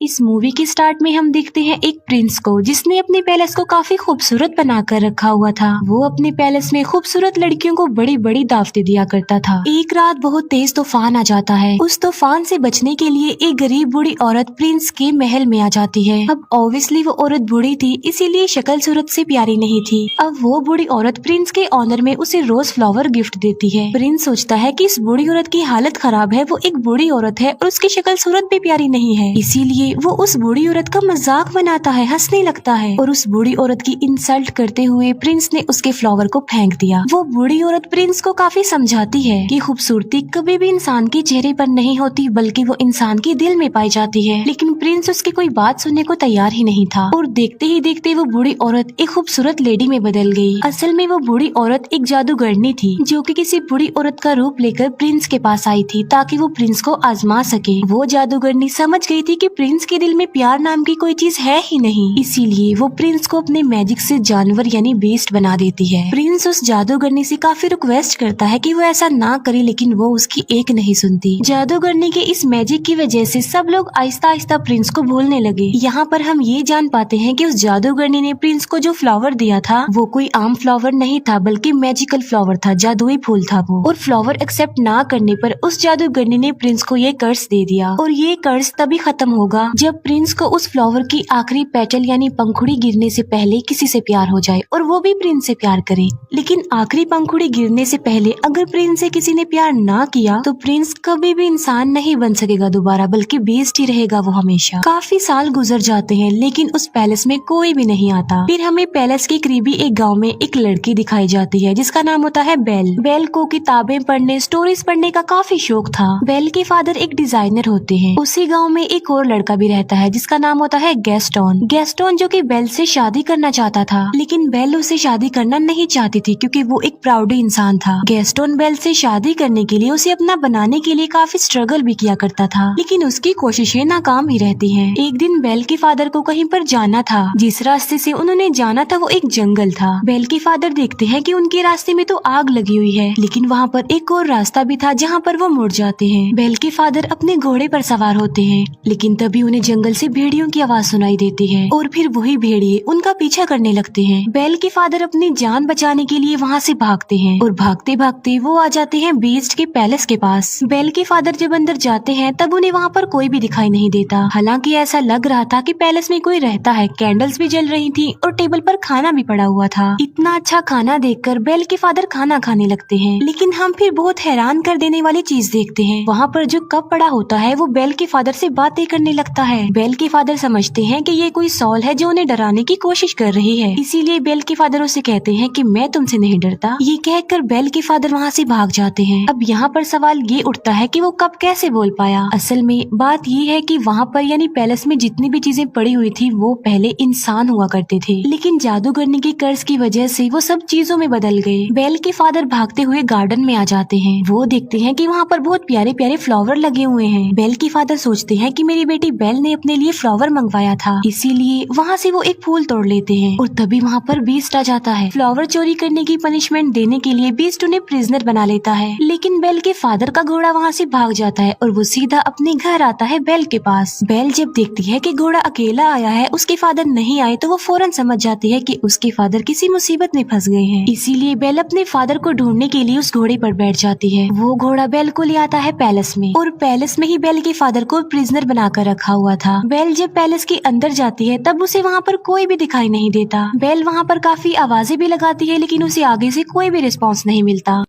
इस मूवी के स्टार्ट में हम देखते हैं एक प्रिंस को जिसने अपने पैलेस को काफी खूबसूरत बनाकर रखा हुआ था। वो अपने पैलेस में खूबसूरत लड़कियों को बड़ी बड़ी दावतें दिया करता था। एक रात बहुत तेज तूफान आ जाता है। उस तूफान से बचने के लिए एक गरीब बूढ़ी औरत प्रिंस के महल में आ जाती है। अब ऑब्वियसली वो औरत बूढ़ी थी, इसीलिए शक्ल सूरत से प्यारी नहीं थी। अब वो बूढ़ी औरत प्रिंस के ऑनर में उसे रोज फ्लावर गिफ्ट देती है। प्रिंस सोचता है कि इस बूढ़ी औरत की हालत खराब है, वो एक बूढ़ी औरत है और उसकी शक्ल सूरत भी प्यारी नहीं है, इसीलिए वो उस बूढ़ी औरत का मजाक बनाता है, हंसने लगता है और उस बूढ़ी औरत की इंसल्ट करते हुए प्रिंस ने उसके फ्लावर को फेंक दिया। वो बूढ़ी औरत प्रिंस को काफी समझाती है कि खूबसूरती कभी भी इंसान के चेहरे पर नहीं होती, बल्कि वो इंसान के दिल में पाई जाती है। लेकिन प्रिंस उसकी कोई बात सुनने को तैयार ही नहीं था और देखते ही देखते वो बूढ़ी औरत एक खूबसूरत लेडी में बदल गई। असल में वो बूढ़ी औरत एक जादूगरनी थी जो कि किसी बूढ़ी औरत का रूप लेकर प्रिंस के पास आई थी ताकि वो प्रिंस को आजमा सके। वो जादूगरनी समझ गई थी कि प्रिंस के दिल में प्यार नाम की कोई चीज है ही नहीं, इसीलिए वो प्रिंस को अपने मैजिक से जानवर यानी बेस्ट बना देती है। प्रिंस उस जादूगरनी से काफी रिक्वेस्ट करता है कि वो ऐसा ना करे, लेकिन वो उसकी एक नहीं सुनती। जादूगरनी के इस मैजिक की वजह से सब लोग आहिस्ता आहिस्ता प्रिंस को भूलने लगे। यहाँ पर हम ये जान पाते हैं कि उस जादूगरनी ने प्रिंस को जो फ्लावर दिया था वो कोई आम फ्लावर नहीं था, बल्कि मैजिकल फ्लावर था, जादुई फूल था वो। और फ्लावर एक्सेप्ट ना करने पर उस जादूगरनी ने प्रिंस को ये कर्ज दे दिया और ये कर्ज तभी खत्म होगा जब प्रिंस को उस फ्लावर की आखिरी पेटल यानी पंखुड़ी गिरने से पहले किसी से प्यार हो जाए और वो भी प्रिंस से प्यार करे। लेकिन आखिरी पंखुड़ी गिरने से पहले अगर प्रिंस से किसी ने प्यार ना किया तो प्रिंस कभी भी इंसान नहीं बन सकेगा दोबारा, बल्कि बेस्ट ही रहेगा वो हमेशा। काफी साल गुजर जाते हैं लेकिन उस पैलेस में कोई भी नहीं आता। फिर हमें पैलेस के करीबी एक गाँव में एक लड़की दिखाई जाती है जिसका नाम होता है बेल। बेल को किताबें पढ़ने, स्टोरीज पढ़ने का काफी शौक था। बेल के फादर एक डिजाइनर होते हैं। उसी गांव में एक और लड़का भी रहता है जिसका नाम होता है गैस्टोन। गैस्टोन जो कि बेल से शादी करना चाहता था, लेकिन बेल उसे शादी करना नहीं चाहती थी क्योंकि वो एक प्राउड इंसान था। गैस्टोन बेल से शादी करने के लिए उसे अपना बनाने के लिए काफी स्ट्रगल भी किया करता था, लेकिन उसकी कोशिशें नाकाम ही रहती हैं। एक दिन बेल के फादर को कहीं पर जाना था। जिस रास्ते से उन्होंने जाना था वो एक जंगल था। बेल के फादर देखते हैं कि उनके रास्ते में तो आग लगी हुई है, लेकिन वहाँ पर एक और रास्ता भी था जहाँ पर वो मुड़ जाते हैं। बेल के फादर अपने घोड़े पर सवार होते हैं, लेकिन तभी उन्हें जंगल से भेड़ियों की आवाज सुनाई देती है और फिर वही भेड़िए उनका पीछा करने लगते हैं। बेल के फादर अपनी जान बचाने के लिए वहाँ से भागते हैं और भागते भागते वो आ जाते हैं बीस्ट के पैलेस के पास। बेल के फादर जब अंदर जाते हैं तब उन्हें वहाँ पर कोई भी दिखाई नहीं देता। हालांकि ऐसा लग रहा था कि पैलेस में कोई रहता है। कैंडल्स भी जल रही थी और टेबल पर खाना भी पड़ा हुआ था। इतना अच्छा खाना देखकर बेल के फादर खाना खाने लगते हैं, लेकिन हम फिर बहुत हैरान कर देने वाली चीज देखते हैं। वहाँ पर जो कप पड़ा होता है वो बेल के फादर से बातें करने लगता है। बेल के फादर समझते हैं कि ये कोई सॉल है जो उन्हें डराने की कोशिश कर रही है, इसीलिए बेल के फादर उसे कहते हैं कि मैं तुमसे नहीं डरता। ये कहकर बेल के फादर वहाँ से भाग जाते हैं। अब यहाँ पर सवाल ये उठता है कि वो कप कैसे बोल पाया। असल में बात ये है कि वहाँ पर यानी पैलेस में जितनी भी चीजें पड़ी हुई थी वो पहले इंसान हुआ करते थे, लेकिन जादूगरनी के कर्ज की वजह से वो सब चीजों में बदल गए। बेल के फादर भागते हुए गार्डन में आ जाते हैं। वो देखते हैं कि वहाँ पर बहुत प्यारे प्यारे फ्लावर लगे हुए हैं। बेल के फादर सोचते हैं कि मेरी बेटी बेल ने अपने लिए फ्लावर मंगवाया था, इसीलिए वहाँ से वो एक फूल तोड़ लेते हैं और तभी वहाँ पर बीस्ट आ जाता है। फ्लावर चोरी करने की पनिशमेंट देने के लिए बीस्ट उन्हें प्रिजनर बना लेता है, लेकिन बेल के फादर का घोड़ा वहाँ से भाग जाता है और वो सीधा अपने घर आता है बेल के पास। बेल जब देखती है कि घोड़ा अकेला आया है, उसके फादर नहीं आए, तो वो फौरन समझ जाती है कि उसके फादर किसी मुसीबत में फंस गए हैं। इसीलिए बेल अपने फादर को ढूंढने के लिए उस घोड़े पर बैठ जाती है। वो घोड़ा बेल को ले आता है पैलेस में और पैलेस में ही बेल के फादर को प्रिजनर बनाकर रखा हुआ था। बेल जब पैलेस के अंदर जाती है तब उसे वहाँ पर कोई भी दिखाई नहीं देता। बेल वहाँ पर काफी आवाजें भी लगाती है, लेकिन उसे आगे से कोई भी रिस्पॉन्स नहीं मिलता।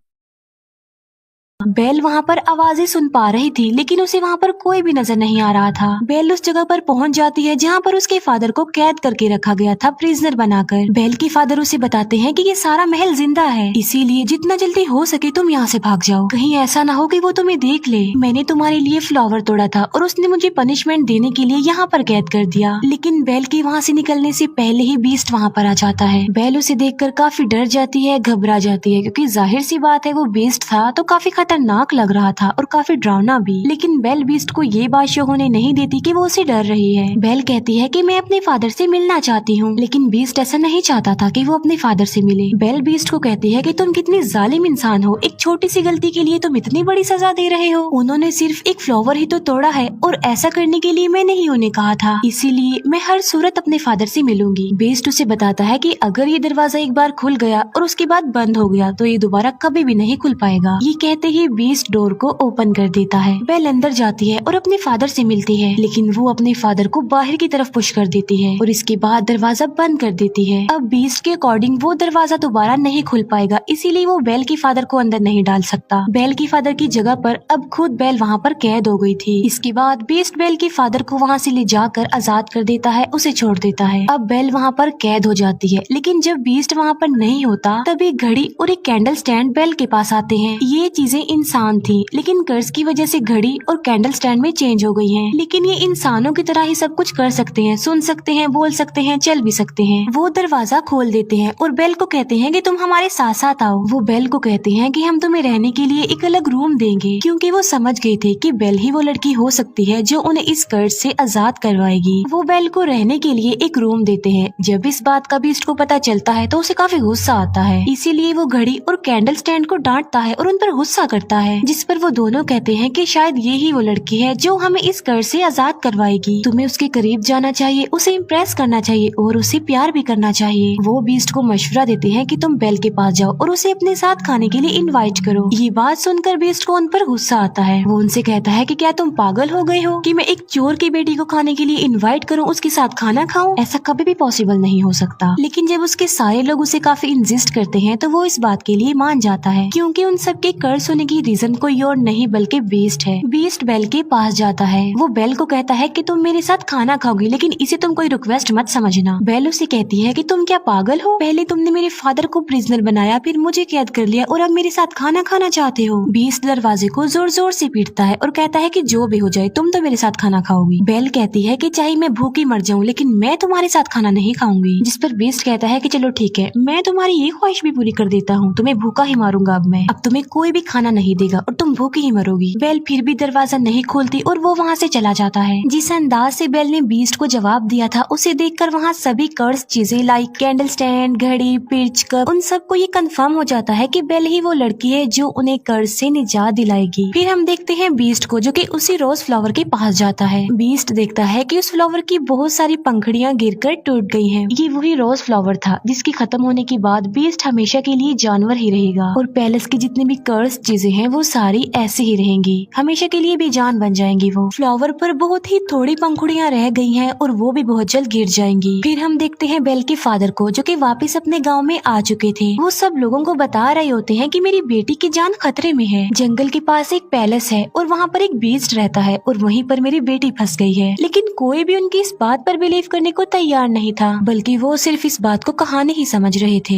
बेल वहाँ पर आवाजें सुन पा रही थी, लेकिन उसे वहाँ पर कोई भी नजर नहीं आ रहा था। बेल उस जगह पर पहुँच जाती है जहाँ पर उसके फादर को कैद करके रखा गया था, प्रिजनर बनाकर। बेल के फादर उसे बताते हैं कि ये सारा महल जिंदा है, इसीलिए जितना जल्दी हो सके तुम यहाँ से भाग जाओ। कहीं ऐसा ना हो कि वो तुम्हें देख ले। मैंने तुम्हारे लिए फ्लावर तोड़ा था और उसने मुझे पनिशमेंट देने के लिए यहाँ पर कैद कर दिया। लेकिन बेल के वहाँ से निकलने से पहले ही बीस्ट वहाँ पर आ जाता है। बेल उसे देखकर काफी डर जाती है, घबरा जाती है, क्योंकि जाहिर सी बात है वो बीस्ट था तो काफी खतरनाक लग रहा था और काफी डरावना भी। लेकिन बेल बीस्ट को ये बात शो होने नहीं देती कि वो उसे डर रही है। बेल कहती है कि मैं अपने फादर से मिलना चाहती हूँ, लेकिन बीस्ट ऐसा नहीं चाहता था कि वो अपने फादर से मिले। बेल बीस्ट को कहती है कि तुम कितनी जालिम इंसान हो, एक छोटी सी गलती के लिए तुम इतनी बड़ी सजा दे रहे हो। उन्होंने सिर्फ एक फ्लावर ही तो तोड़ा है और ऐसा करने के लिए मैंने ही उन्हें कहा था, इसीलिए मैं हर सूरत अपने फादर से मिलूंगी। बीस्ट उसे बताता है कि अगर ये दरवाजा एक बार खुल गया और उसके बाद बंद हो गया तो ये दोबारा कभी भी नहीं खुल पाएगा। ये कहते ही बीस्ट डोर को ओपन कर देता है। बेल अंदर जाती है और अपने फादर से मिलती है, लेकिन वो अपने फादर को बाहर की तरफ पुश कर देती है और इसके बाद दरवाजा बंद कर देती है। अब बीस्ट के अकॉर्डिंग वो दरवाजा दोबारा नहीं खुल पाएगा, इसीलिए वो बेल के फादर को अंदर नहीं डाल सकता। बेल की फादर की जगह पर अब खुद बेल वहाँ पर कैद हो गई थी। इसके बाद बीस्ट बेल के फादर को वहाँ से ले जाकर आजाद कर देता है, उसे छोड़ देता है। अब बेल वहाँ पर कैद हो जाती है, लेकिन जब बीस्ट वहाँ पर नहीं होता तब एक घड़ी और एक कैंडल स्टैंड बेल के पास आते हैं। ये चीजें इंसान थी, लेकिन कर्ज की वजह से घड़ी और कैंडल स्टैंड में चेंज हो गई हैं। लेकिन ये इंसानों की तरह ही सब कुछ कर सकते हैं, सुन सकते हैं, बोल सकते हैं, चल भी सकते हैं। वो दरवाजा खोल देते हैं और बेल को कहते हैं कि तुम हमारे साथ साथ आओ। वो बेल को कहते हैं कि हम तुम्हें रहने के लिए एक अलग रूम देंगे, क्योंकि वो समझ गए थे कि बेल ही वो लड़की हो सकती है जो उन्हें इस कर्ज से आजाद करवाएगी। वो बेल को रहने के लिए एक रूम देते हैं। जब इस बात का बीस्ट को पता चलता है तो उसे काफी गुस्सा आता है, इसीलिए वो घड़ी और कैंडल स्टैंड को डांटता है और उन पर गुस्सा करता है, जिस पर वो दोनों कहते हैं कि शायद ये ही वो लड़की है जो हमें इस कर्ज से आजाद करवाएगी। तुम्हें उसके करीब जाना चाहिए, उसे इम्प्रेस करना चाहिए और उसे प्यार भी करना चाहिए। वो बीस्ट को मशवरा देते हैं कि तुम बेल के पास जाओ और उसे अपने साथ खाने के लिए इनवाइट करो। ये बात सुनकर बीस्ट को उन पर गुस्सा आता है। वो उनसे कहता है कि क्या तुम पागल हो गए हो कि मैं एक चोर की बेटी को खाने के लिए इनवाइट करूं, उसके साथ खाना खाऊं? ऐसा कभी भी पॉसिबल नहीं हो सकता। लेकिन जब उसके सारे लोग उसे काफी इंसिस्ट करते हैं तो वो इस बात के लिए मान जाता है, क्योंकि उन सबके कर्ज होने की रीजन कोई और नहीं बल्कि बीस्ट है। बीस्ट बेल के पास जाता है। वो बेल को कहता है कि तुम मेरे साथ खाना खाओगी, लेकिन इसे तुम कोई रिक्वेस्ट मत समझना। बेल उसे कहती है कि तुम क्या पागल हो? पहले तुमने मेरे फादर को प्रिजनर बनाया, फिर मुझे कैद कर लिया और अब मेरे साथ खाना खाना चाहते हो। बीस्ट दरवाजे को जोर जोर से पीटता है और कहता है कि जो भी हो जाए तुम तो मेरे साथ खाना खाओगी। बेल कहती है कि चाहे मैं भूखी मर जाऊं, लेकिन मैं तुम्हारे साथ खाना नहीं खाऊंगी। जिस पर बीस्ट कहता है कि चलो ठीक है, मैं तुम्हारी ये ख्वाहिश भी पूरी कर देता हूँ, तुम्हें भूखा ही मारूंगा। अब तुम्हें कोई भी खाना नहीं देगा और तुम भूखी ही मरोगी। बेल फिर भी दरवाजा नहीं खोलती और वो वहाँ से चला जाता है। जिस अंदाज से बेल ने बीस्ट को जवाब दिया था, उसे देखकर वहाँ सभी कर्ज चीजें लाइक कैंडल स्टैंड, घड़ी, पिच, कप, उन सबको ये कंफर्म हो जाता है कि बेल ही वो लड़की है जो उन्हें कर्ज से निजात दिलाएगी। फिर हम देखते हैं बीस्ट को, जो कि उसी रोज फ्लावर के पास जाता है। बीस्ट देखता है कि उस फ्लावर की बहुत सारी पंखड़ियां गिरकर टूट गई हैं। ये वही रोज फ्लावर था जिसके खत्म होने के बाद बीस्ट हमेशा के लिए जानवर ही रहेगा और पैलेस की जितनी भी कर्ज चीजें हैं वो सारी ऐसे ही रहेंगी, हमेशा के लिए बेजान बन जाएंगी। वो फ्लावर पर बहुत ही थोड़ी पंखुड़ियां रह गई हैं और वो भी बहुत जल्द गिर जाएंगी। फिर हम देखते हैं बेल के फादर को, जो कि वापस अपने गांव में आ चुके थे। वो सब लोगों को बता रहे होते हैं कि मेरी बेटी की जान खतरे में है। जंगल के पास एक पैलेस है और वहाँ पर एक बीस्ट रहता है और वहीं पर मेरी बेटी फंस गई है। लेकिन कोई भी उनकी इस बात पर बिलीव करने को तैयार नहीं था, बल्कि वो सिर्फ इस बात को कहानी ही समझ रहे थे।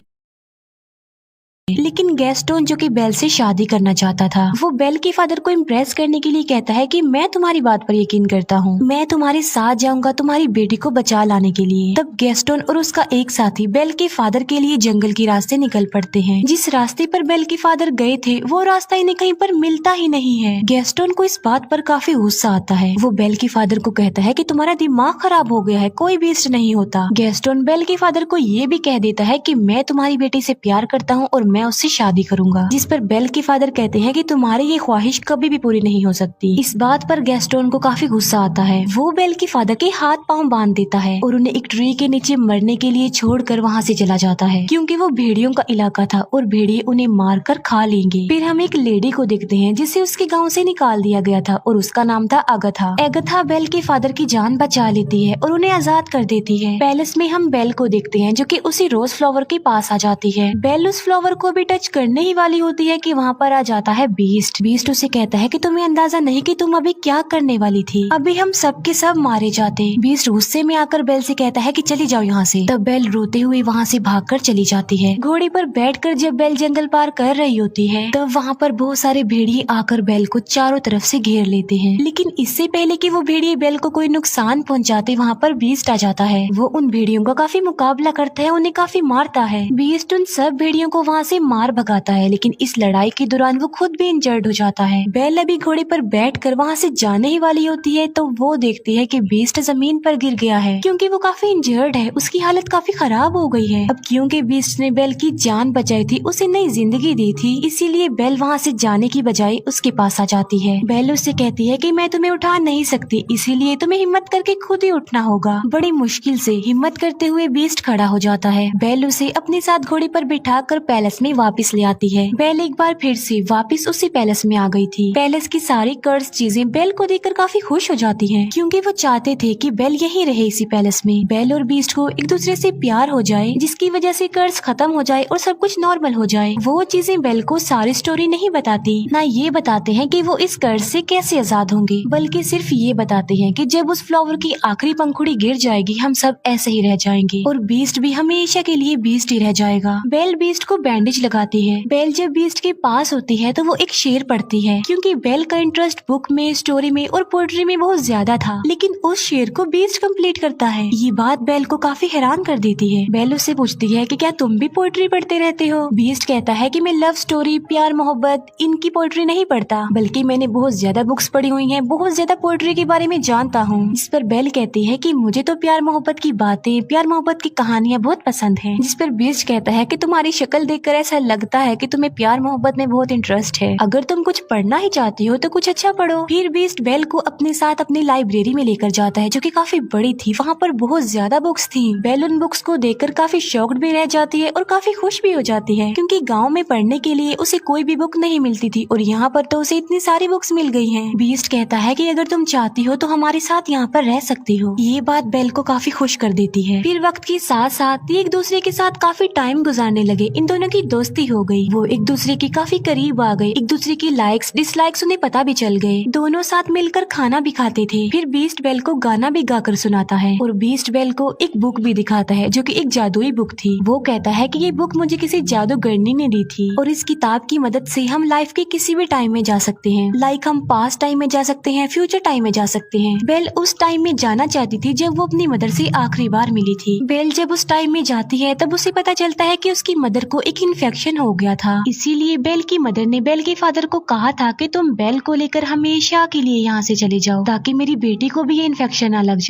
लेकिन गैस्टोन, जो कि बेल से शादी करना चाहता था, वो बेल के फादर को इम्प्रेस करने के लिए कहता है कि मैं तुम्हारी बात पर यकीन करता हूँ, मैं तुम्हारे साथ जाऊंगा तुम्हारी बेटी को बचा लाने के लिए। तब गैस्टोन और उसका एक साथी बेल के फादर के लिए जंगल के रास्ते निकल पड़ते हैं। जिस रास्ते पर बेल के फादर गए थे वो रास्ता इन्हें कहीं पर मिलता ही नहीं है। गैस्टोन को इस बात पर काफी गुस्सा आता है। वो बेल के फादर को कहता है कि तुम्हारा दिमाग खराब हो गया है, कोई बीस्ट नहीं होता। गैस्टोन बेल के फादर को ये भी कह देता है कि मैं तुम्हारी बेटी से प्यार करता हूँ और मैं उससे शादी करूंगा। जिस पर बेल के फादर कहते हैं कि तुम्हारी ये ख्वाहिश कभी भी पूरी नहीं हो सकती। इस बात पर गैस्टोन को काफी गुस्सा आता है। वो बेल के फादर के हाथ पांव बांध देता है और उन्हें एक ट्री के नीचे मरने के लिए छोड़कर वहाँ से चला जाता है, क्योंकि वो भेड़ियों का इलाका था और भेड़िए उन्हें मारकर खा लेंगे। फिर हम एक लेडी को देखते हैं जिसे उसके गाँव से निकाल दिया गया था और उसका नाम था अगथा। एगथा बेल के फादर की जान बचा लेती है और उन्हें आजाद कर देती है। पैलेस में हम बेल को देखते हैं, जो कि उसी रोज फ्लावर के पास आ जाती है। बेल उस फ्लावर को भी टच करने ही वाली होती है कि वहाँ पर आ जाता है बीस्ट। बीस्ट उसे कहता है कि तुम्हें अंदाजा नहीं कि तुम अभी क्या करने वाली थी, अभी हम सब के सब मारे जाते। बीस्ट गुस्से में आकर बेल से कहता है कि चली जाओ यहाँ से। तब बेल रोते हुए वहाँ से भागकर चली जाती है। घोड़े पर बैठकर जब बेल जंगल पार कर रही होती है तब वहाँ पर बहुत सारे भेड़िए आकर बेल को चारों तरफ से घेर लेते हैं। लेकिन इससे पहले कि वो भेड़िए बेल को कोई नुकसान पहुँचाते, वहाँ पर बीस्ट आ जाता है। वो उन भेड़ियों का काफी मुकाबला करता है, उन्हें काफी मारता है। बीस्ट उन सब भेड़ियों को वहाँ से से मार भगाता है, लेकिन इस लड़ाई के दौरान वो खुद भी इंजर्ड हो जाता है। बेल अभी घोड़े पर बैठकर वहाँ से जाने ही वाली होती है तो वो देखती है कि बीस्ट जमीन पर गिर गया है क्योंकि वो काफी इंजर्ड है, उसकी हालत काफी खराब हो गई है। अब क्योंकि बीस्ट ने बेल की जान बचाई थी, उसे नई जिंदगी दी थी, इसीलिए बेल वहाँ से जाने की बजाय उसके पास आ जाती है। बेल उससे कहती है कि मैं तुम्हें उठा नहीं सकती, इसीलिए तुम्हें हिम्मत करके खुद ही उठना होगा। बड़ी मुश्किल से हिम्मत करते हुए बीस्ट खड़ा हो जाता है। बेल उसे अपने साथ घोड़े पर बिठाकर पैलेस में वापस ले आती है। बेल एक बार फिर से वापस उसी पैलेस में आ गई थी। पैलेस की सारी कर्स चीजें बेल को देखकर काफी खुश हो जाती हैं, क्योंकि वो चाहते थे कि बेल यहीं रहे इसी पैलेस में। बेल और बीस्ट को एक दूसरे से प्यार हो जाए, जिसकी वजह से कर्स खत्म हो जाए और सब कुछ नॉर्मल हो जाए। वो चीजें बेल को सारी स्टोरी नहीं बताती, ना ये बताते हैं कि वो इस कर्ज से कैसे आजाद होंगे, बल्कि सिर्फ ये बताते हैं कि जब उस फ्लावर की आखिरी पंखुड़ी गिर जाएगी हम सब ऐसे ही रह जाएंगे और बीस्ट भी हमेशा के लिए बीस्ट ही रह जाएगा। बेल बीस्ट को बैंडेज लगाती है। बेल जब बीस्ट के पास होती है तो वो एक शेर पढ़ती है, क्योंकि बेल का इंटरेस्ट बुक में, स्टोरी में और पोएट्री में बहुत ज्यादा था, लेकिन उस शेर को बीस्ट कंप्लीट करता है। ये बात बेल को काफी हैरान कर देती है। बेल उससे पूछती है कि क्या तुम भी पोएट्री पढ़ते रहते हो? बीस्ट कहता है कि मैं लव स्टोरी, प्यार मोहब्बत, इनकी पोएट्री नहीं पढ़ता, बल्कि मैंने बहुत ज्यादा बुक्स पढ़ी हुई हैं, बहुत ज्यादा पोएट्री के बारे में जानता हूँ। इस पर बेल कहती है कि मुझे तो प्यार मोहब्बत की बातें, प्यार मोहब्बत की कहानियाँ बहुत पसंद हैं। जिस पर बीस्ट कहता है कि तुम्हारी शक्ल देखकर ऐसा लगता है कि तुम्हें प्यार मोहब्बत में बहुत इंटरेस्ट है। अगर तुम कुछ पढ़ना ही चाहती हो तो कुछ अच्छा पढ़ो। फिर बीस्ट बेल को अपने साथ अपनी लाइब्रेरी में लेकर जाता है, जो कि काफी बड़ी थी। वहाँ पर बहुत ज्यादा बुक्स थी। बेल उन बुक्स को देखकर काफी शॉक्ड भी रह जाती है और काफी खुश भी हो जाती है, क्योंकि गाँव में पढ़ने के लिए उसे कोई भी बुक नहीं मिलती थी और यहाँ पर तो उसे इतनी सारी बुक्स मिल गई हैं। बीस्ट कहता है कि अगर तुम चाहती हो तो हमारे साथ यहाँ पर रह सकती हो। ये बात बेल को काफी खुश कर देती है। फिर वक्त के साथ साथ एक दूसरे के साथ काफी टाइम गुजारने लगे। इन दोनों की दोस्ती हो गई, वो एक दूसरे के काफी करीब आ गए, एक दूसरे की लाइक्स डिसलाइक्स उन्हें पता भी चल गए। दोनों साथ मिलकर खाना भी खाते थे। फिर बीस्ट बेल को गाना भी गाकर सुनाता है और बीस्ट बेल को एक बुक भी दिखाता है, जो कि एक जादुई बुक थी। वो कहता है कि ये बुक मुझे किसी जादूगरनी ने दी थी और इस किताब की मदद से हम लाइफ के किसी भी टाइम में जा सकते हैं। लाइक हम पास्ट टाइम में जा सकते हैं, फ्यूचर टाइम में जा सकते हैं। बेल उस टाइम में जाना चाहती थी जब वो अपनी मदर से आखिरी बार मिली थी। बेल जब उस टाइम में जाती है तब उसे पता चलता है कि उसकी मदर को एक इन्फेक्शन हो गया था। इसीलिए बेल की मदर ने बेल के फादर को कहा था कि तुम बेल को लेकर हमेशा के लिए यहाँ से चले जाओ, ताकि मेरी बेटी को भी ये इन्फेक्शन ना लग जाए।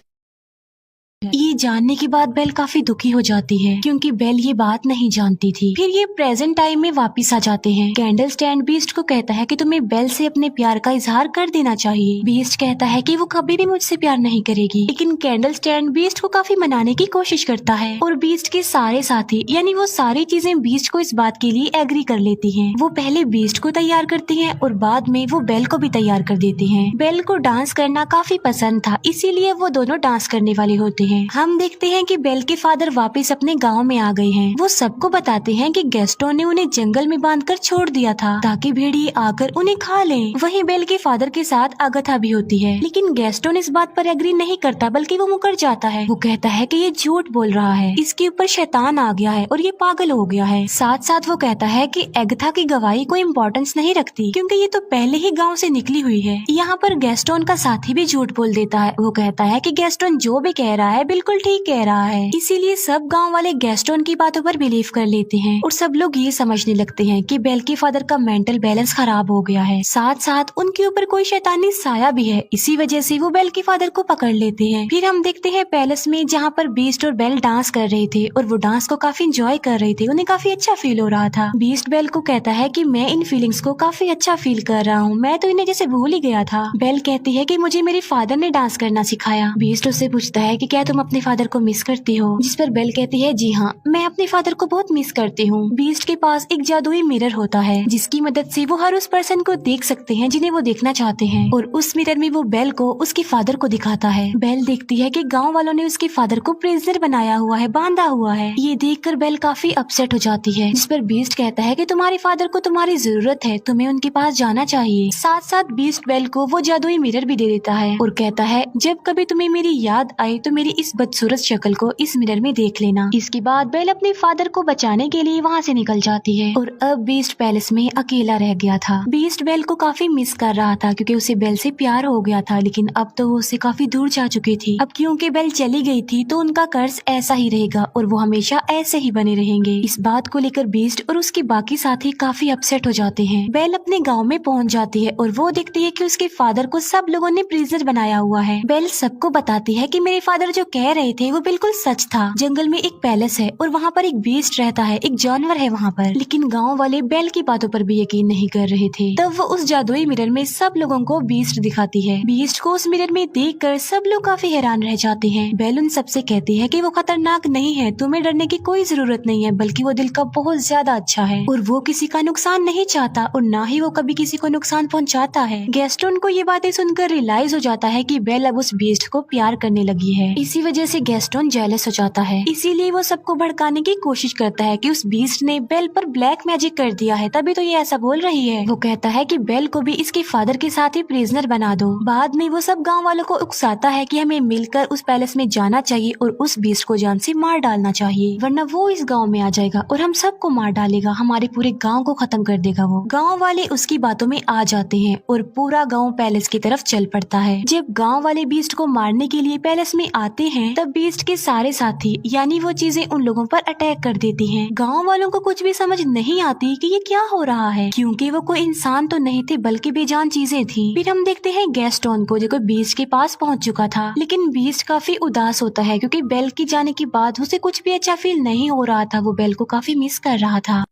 ये जानने के बाद बेल काफी दुखी हो जाती है, क्योंकि बेल ये बात नहीं जानती थी। फिर ये प्रेजेंट टाइम में वापस आ जाते हैं। कैंडल स्टैंड बीस्ट को कहता है कि तुम्हें बेल से अपने प्यार का इजहार कर देना चाहिए। बीस्ट कहता है कि वो कभी भी मुझसे प्यार नहीं करेगी, लेकिन कैंडल स्टैंड बीस्ट को काफी मनाने की कोशिश करता है और बीस्ट के सारे साथी यानी वो सारी चीजें बीस्ट को इस बात के लिए एग्री कर लेती है। वो पहले बीस्ट को तैयार करती है और बाद में वो बेल को भी तैयार कर देती है। बेल को डांस करना काफी पसंद था, इसीलिए वो दोनों डांस करने वाले होते हैं। हम देखते हैं कि बेल के फादर वापस अपने गांव में आ गए हैं। वो सबको बताते हैं कि गैस्टोन ने उन्हें जंगल में बांधकर छोड़ दिया था ताकि भेड़िए आकर उन्हें खा लें। वहीं बेल के फादर के साथ अगथा भी होती है, लेकिन गैस्टोन इस बात पर एग्री नहीं करता, बल्कि वो मुकर जाता है। वो कहता है कि ये झूठ बोल रहा है, इसके ऊपर शैतान आ गया है और ये पागल हो गया है। साथ साथ वो कहता है कि अगथा की गवाही कोई इम्पोर्टेंस नहीं रखती, क्योंकि ये तो पहले ही गाँव से निकली हुई है। यहाँ पर गैस्टोन का साथी भी झूठ बोल देता है। वो कहता है कि गैस्टोन जो भी कह रहा है बिल्कुल ठीक कह रहा है। इसीलिए सब गांव वाले गैस्टोन की बातों पर बिलीव कर लेते हैं और सब लोग ये समझने लगते हैं कि बेल के फादर का मेंटल बैलेंस खराब हो गया है। साथ साथ उनके ऊपर कोई शैतानी साया भी है, इसी वजह से वो बेल के फादर को पकड़ लेते हैं। फिर हम देखते हैं पैलेस में, जहाँ पर बीस्ट और बेल डांस कर रहे थे और वो डांस को काफी इंजॉय कर रहे थे। उन्हें काफी अच्छा फील हो रहा था। बीस्ट बेल को कहता है कि मैं इन फीलिंग्स को काफी अच्छा फील कर रहा हूँ, मैं तो इन्हें जैसे भूल ही गया था। बेल कहती है कि मुझे मेरे फादर ने डांस करना सिखाया। बीस्ट उससे पूछता है कि क्या तुम अपने फादर को मिस करती हो? जिस पर बेल कहती है जी हाँ, मैं अपने फादर को बहुत मिस करती हूँ। बीस्ट के पास एक जादुई मिरर होता है, जिसकी मदद से वो हर उस पर्सन को देख सकते हैं जिन्हें वो देखना चाहते हैं, और उस मिरर में वो बेल को उसके फादर को दिखाता है। बेल देखती है कि गांव वालों ने उसके फादर को प्रिजनर बनाया हुआ है, बांधा हुआ है। ये देखकर बेल काफी अपसेट हो जाती है, जिस पर बीस्ट कहता है कि तुम्हारे फादर को तुम्हारी जरूरत है, तुम्हें उनके पास जाना चाहिए। साथ साथ बीस्ट बेल को वो जादुई मिरर भी दे देता है और कहता है जब कभी तुम्हें मेरी याद आए तो मेरी इस बदसूरत शक्ल को इस मिरर में देख लेना। इसके बाद बेल अपने फादर को बचाने के लिए वहाँ से निकल जाती है और अब बीस्ट पैलेस में अकेला रह गया था। बीस्ट बेल को काफी मिस कर रहा था क्योंकि उसे बेल से प्यार हो गया था, लेकिन अब तो वो उससे काफी दूर जा चुकी थी। अब क्योंकि बेल चली गई थी तो उनका कर्ज ऐसा ही रहेगा और वो हमेशा ऐसे ही बने रहेंगे। इस बात को लेकर बीस्ट और उसके बाकी साथी काफी अपसेट हो जाते हैं। बेल अपने गाँव में पहुँच जाती है और वो देखती है कि उसके फादर को सब लोगों ने प्रिजनर बनाया हुआ है। बेल सबको बताती है कि मेरे फादर जो कह रहे थे वो बिल्कुल सच था। जंगल में एक पैलेस है और वहाँ पर एक बीस्ट रहता है, एक जानवर है वहाँ पर। लेकिन गाँव वाले बेल की बातों पर भी यकीन नहीं कर रहे थे। तब वो उस जादुई मिरर में सब लोगों को बीस्ट दिखाती है। बीस्ट को उस मिरर में देखकर सब लोग काफी हैरान रह जाते हैं। बेल उन सबसे कहती है कि वो खतरनाक नहीं है, तुम्हें डरने की कोई जरूरत नहीं है, बल्कि वो दिल का बहुत ज्यादा अच्छा है और वो किसी का नुकसान नहीं चाहता और ना ही वो कभी किसी को नुकसान पहुँचाता है। गैस्टोन को ये बातें सुनकर रियलाइज हो जाता है कि बेल अब उस बीस्ट को प्यार करने लगी है। इसी वजह से गैस्टोन जेलस हो जाता है, इसीलिए वो सबको भड़काने की कोशिश करता है कि उस बीस्ट ने बेल पर ब्लैक मैजिक कर दिया है, तभी तो ये ऐसा बोल रही है। वो कहता है कि बेल को भी इसके फादर के साथ ही प्रिजनर बना दो। बाद में वो सब गांव वालों को उकसाता है कि हमें मिलकर उस पैलेस में जाना चाहिए और उस बीस्ट को जान से मार डालना चाहिए, वरना वो इस गांव में आ जाएगा और हम सबको मार डालेगा, हमारे पूरे गांव को खत्म कर देगा। वो गांव वाले उसकी बातों में आ जाते हैं और पूरा गांव पैलेस की तरफ चल पड़ता है। जब गांव वाले बीस्ट को मारने के लिए पैलेस में आते हैं तब बीस्ट के सारे साथी यानी वो चीजें उन लोगों पर अटैक कर देती हैं। गांव वालों को कुछ भी समझ नहीं आती कि ये क्या हो रहा है, क्योंकि वो कोई इंसान तो नहीं थे बल्कि बेजान चीजें थी। फिर हम देखते हैं गैस्टोन को जो बीस्ट के पास पहुंच चुका था, लेकिन बीस्ट काफी उदास होता है क्योंकि बेल के जाने के बाद उसे कुछ भी अच्छा फील नहीं हो रहा था। वो बेल को काफी मिस कर रहा था।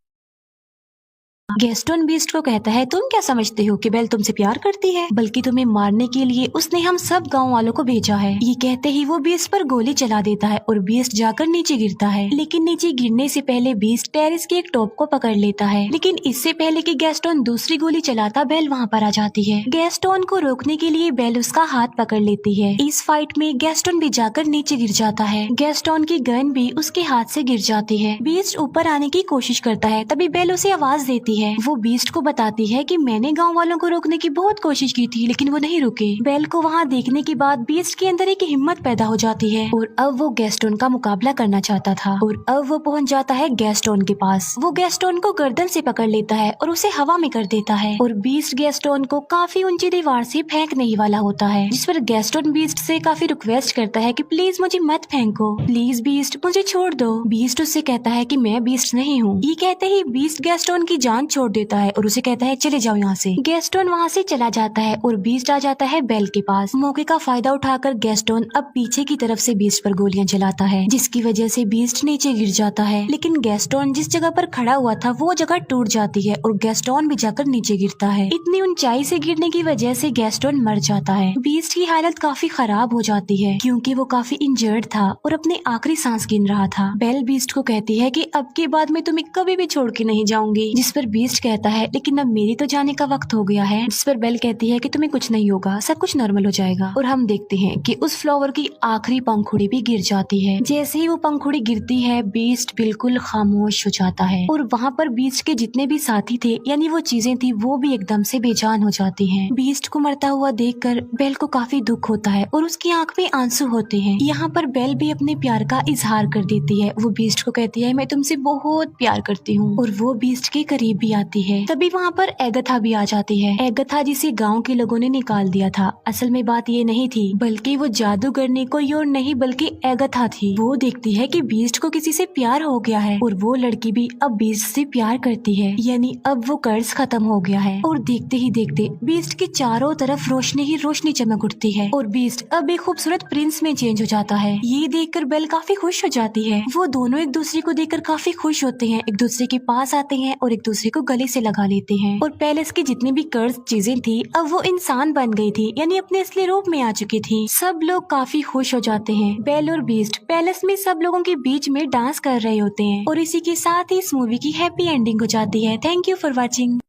गैस्टोन बीस्ट को कहता है तुम क्या समझते हो कि बेल तुमसे प्यार करती है, बल्कि तुम्हें मारने के लिए उसने हम सब गांव वालों को भेजा है। ये कहते ही वो बीस्ट पर गोली चला देता है और बीस्ट जाकर नीचे गिरता है, लेकिन नीचे गिरने से पहले बीस्ट टेरिस के एक टॉप को पकड़ लेता है। लेकिन इससे पहले कि गैस्टोन दूसरी गोली चलाता बेल वहाँ पर आ जाती है। गैस्टोन को रोकने के लिए बेल उसका हाथ पकड़ लेती है। इस फाइट में गैस्टोन भी जाकर नीचे गिर जाता है। गैस्टोन की गन भी उसके हाथ से गिर जाती है। बीस्ट ऊपर आने की कोशिश करता है, तभी बेल उसे आवाज देती है। वो बीस्ट को बताती है कि मैंने गांव वालों को रोकने की बहुत कोशिश की थी, लेकिन वो नहीं रुके। बेल को वहाँ देखने के बाद बीस्ट के अंदर एक हिम्मत पैदा हो जाती है और अब वो गैस्टोन का मुकाबला करना चाहता था और अब वो पहुँच जाता है गैस्टोन के पास। वो गैस्टोन को गर्दन से पकड़ लेता है और उसे हवा में कर देता है और बीस्ट गैस्टोन को काफी ऊंची दीवार से फेंकने ही वाला होता है, जिस पर गैस्टोन बीस्ट से काफी रिक्वेस्ट करता है कि प्लीज मुझे मत फेंको, प्लीज बीस्ट मुझे छोड़ दो। बीस्ट उससे कहता है कि मैं बीस्ट नहीं हूँ। ये कहते ही बीस्ट गैस्टोन की जान छोड़ देता है और उसे कहता है चले जाओ यहाँ से। गैस्टोन वहाँ से चला जाता है और बीस्ट आ जाता है बेल के पास। मौके का फायदा उठाकर गैस्टोन अब पीछे की तरफ से बीस्ट पर गोलियां चलाता है, जिसकी वजह से बीस्ट नीचे गिर जाता है। लेकिन गैस्टोन जिस जगह पर खड़ा हुआ था वो जगह टूट जाती है और गैस्टोन भी जाकर नीचे गिरता है। इतनी ऊंचाई से गिरने की वजह से गैस्टोन मर जाता है। बीस्ट की हालत काफी खराब हो जाती है क्योंकि वो काफी इंजर्ड था और अपने आखिरी सांस गिन रहा था। बेल बीस्ट को कहती है कि अब के बाद मैं तुम्हें कभी भी छोड़ के नहीं जाऊंगी, जिस पर बीस्ट कहता है लेकिन अब मेरी तो जाने का वक्त हो गया है। जिस पर बेल कहती है कि तुम्हें कुछ नहीं होगा, सब कुछ नॉर्मल हो जाएगा। और हम देखते हैं कि उस फ्लावर की आखिरी पंखुड़ी भी गिर जाती है। जैसे ही वो पंखुड़ी गिरती है बीस्ट बिल्कुल खामोश हो जाता है और वहाँ पर बीस्ट के जितने भी साथी थे यानी वो चीजें थी वो भी एकदम से बेजान हो जाती हैं। बीस्ट को मरता हुआ देखकर बेल को काफी दुख होता है और उसकी आंख में आंसू होते हैं। यहाँ पर बेल भी अपने प्यार का इजहार कर देती है। वो बीस्ट को कहती है मैं तुमसे बहुत प्यार करती हूँ और वो बीस्ट के करीब भी आती है। तभी वहाँ पर एगथा भी आ जाती है। एगथा जिसे गांव के लोगों ने निकाल दिया था। असल में बात ये नहीं थी, बल्कि वो जादूगरनी कोई और नहीं बल्कि एगथा थी। वो देखती है कि बीस्ट को किसी से प्यार हो गया है और वो लड़की भी अब बीस्ट से प्यार करती है, यानी अब वो कर्ज खत्म हो गया है। और देखते ही देखते बीस्ट के चारों तरफ रोशनी ही रोशनी चमक उठती है और बीस्ट अब एक खूबसूरत प्रिंस में चेंज हो जाता है। ये देखकर बेल काफी खुश हो जाती है। वो दोनों एक दूसरे को देखकर काफी खुश होते हैं, एक दूसरे के पास आते हैं और एक दूसरे को गले से लगा लेते हैं। और पैलेस की जितनी भी कर्ज चीजें थी अब वो इंसान बन गई थी, यानी अपने असली रूप में आ चुकी थी। सब लोग काफी खुश हो जाते हैं। बेल और बीस्ट पैलेस में सब लोगों के बीच में डांस कर रहे होते हैं और इसी के साथ ही इस मूवी की हैप्पी एंडिंग हो जाती है। Thank you for watching.